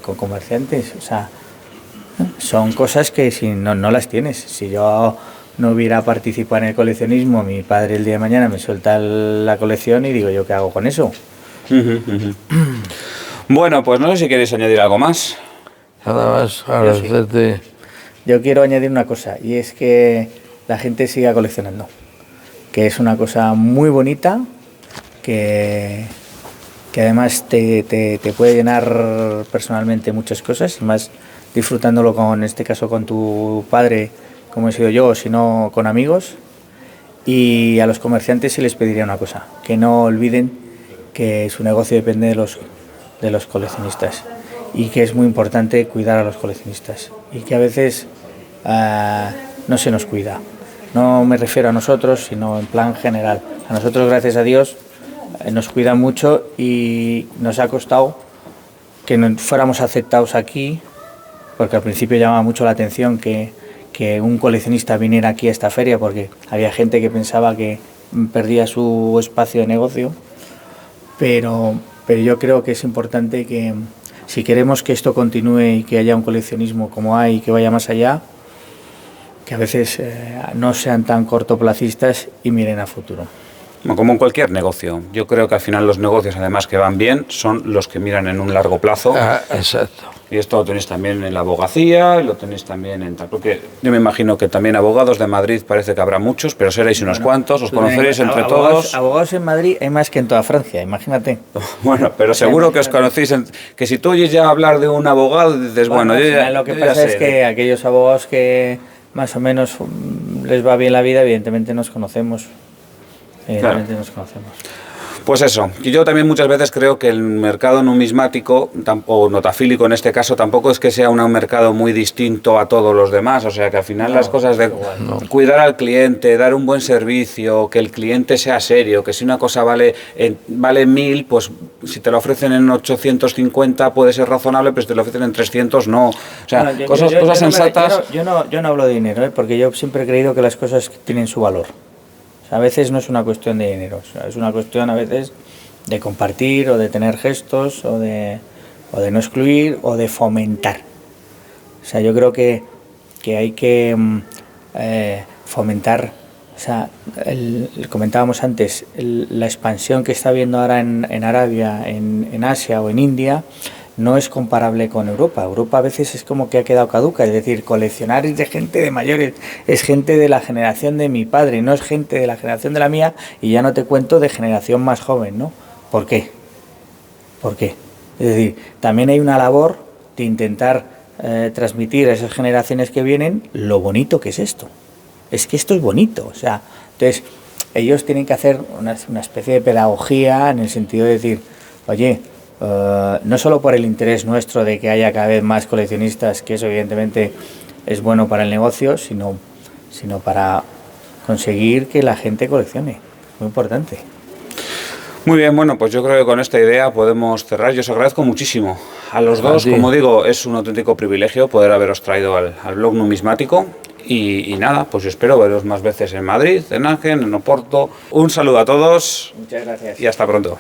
con comerciantes, o sea, son cosas que si no las tienes. Si yo no hubiera participado en el coleccionismo, mi padre el día de mañana me suelta la colección y digo, ¿yo qué hago con eso? Bueno, pues no sé si queréis añadir algo más. Nada más agradecerte. Yo quiero añadir una cosa, y es que la gente siga coleccionando, que es una cosa muy bonita, que además te puede llenar personalmente muchas cosas, y más disfrutándolo en este caso con tu padre, como he sido yo, sino con amigos. Y a los comerciantes sí les pediría una cosa, que no olviden que su negocio depende de los coleccionistas, y que es muy importante cuidar a los coleccionistas, y que a veces no se nos cuida. No me refiero a nosotros, sino en plan general. A nosotros, gracias a Dios, nos cuidan mucho, y nos ha costado que no fuéramos aceptados aquí, porque al principio llamaba mucho la atención que un coleccionista viniera aquí a esta feria, porque había gente que pensaba que perdía su espacio de negocio, pero yo creo que es importante que, si queremos que esto continúe y que haya un coleccionismo como hay y que vaya más allá, que a veces no sean tan cortoplacistas y miren a futuro. Como en cualquier negocio. Yo creo que al final los negocios, además, que van bien, son los que miran en un largo plazo. Exacto. Y esto lo tenéis también en la abogacía, lo tenéis también en tal. Porque yo me imagino que también abogados de Madrid parece que habrá muchos, pero seréis unos cuantos, os conoceréis entre todos. Abogados en Madrid hay más que en toda Francia, imagínate. Bueno, pero seguro que os conocéis. Que si tú oyes ya hablar de un abogado, dices, bueno, yo ya. Lo que pasa es que aquellos abogados que más o menos les va bien la vida, evidentemente nos conocemos. Claro. Pues eso, y yo también muchas veces creo que el mercado numismático, o notafílico en este caso, tampoco es que sea un mercado muy distinto a todos los demás, o sea que al final las cosas de cuidar al cliente, dar un buen servicio, que el cliente sea serio, que si una cosa vale 1.000, pues si te lo ofrecen en 850 puede ser razonable, pero si te lo ofrecen en 300 no. O sea, cosas sensatas. Yo no hablo de dinero, porque yo siempre he creído que las cosas tienen su valor. A veces no es una cuestión de dinero, o sea, es una cuestión a veces de compartir, o de tener gestos, o de no excluir, o de fomentar. O sea, yo creo que hay que fomentar, o sea, comentábamos antes, la expansión que está habiendo ahora en Arabia, en Asia o en India, no es comparable con Europa. Europa a veces es como que ha quedado caduca, es decir, coleccionar es de gente de mayores, es gente de la generación de mi padre, no es gente de la generación de la mía, y ya no te cuento de generación más joven, ¿no? ¿Por qué? ¿Por qué? Es decir, también hay una labor de intentar transmitir a esas generaciones que vienen lo bonito que es esto. Es que esto es bonito, o sea, entonces ellos tienen que hacer una especie de pedagogía en el sentido de decir, oye, no solo por el interés nuestro de que haya cada vez más coleccionistas, que eso evidentemente es bueno para el negocio, sino para conseguir que la gente coleccione. Muy importante. Muy bien, bueno, pues yo creo que con esta idea podemos cerrar. Yo os agradezco muchísimo a los dos. Como digo, es un auténtico privilegio poder haberos traído al blog numismático. Y nada, pues espero veros más veces en Madrid, en Ángel, en Oporto. Un saludo a todos. Muchas gracias. Y hasta pronto.